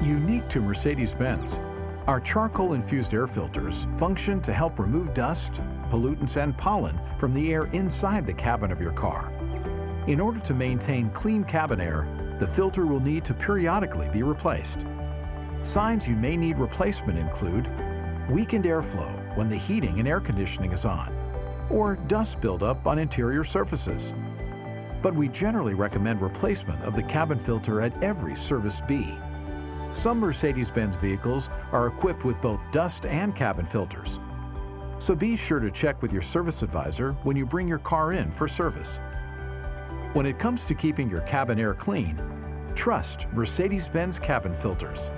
Unique to Mercedes-Benz, our charcoal-infused air filters function to help remove dust, pollutants, and pollen from the air inside the cabin of your car. In order to maintain clean cabin air, the filter will need to periodically be replaced. Signs you may need replacement include weakened airflow when the heating and air conditioning is on, or dust buildup on interior surfaces. But we generally recommend replacement of the cabin filter at every service B. Some Mercedes-Benz vehicles are equipped with both dust and cabin filters. So be sure to check with your service advisor when you bring your car in for service. When it comes to keeping your cabin air clean, trust Mercedes-Benz Cabin Filters.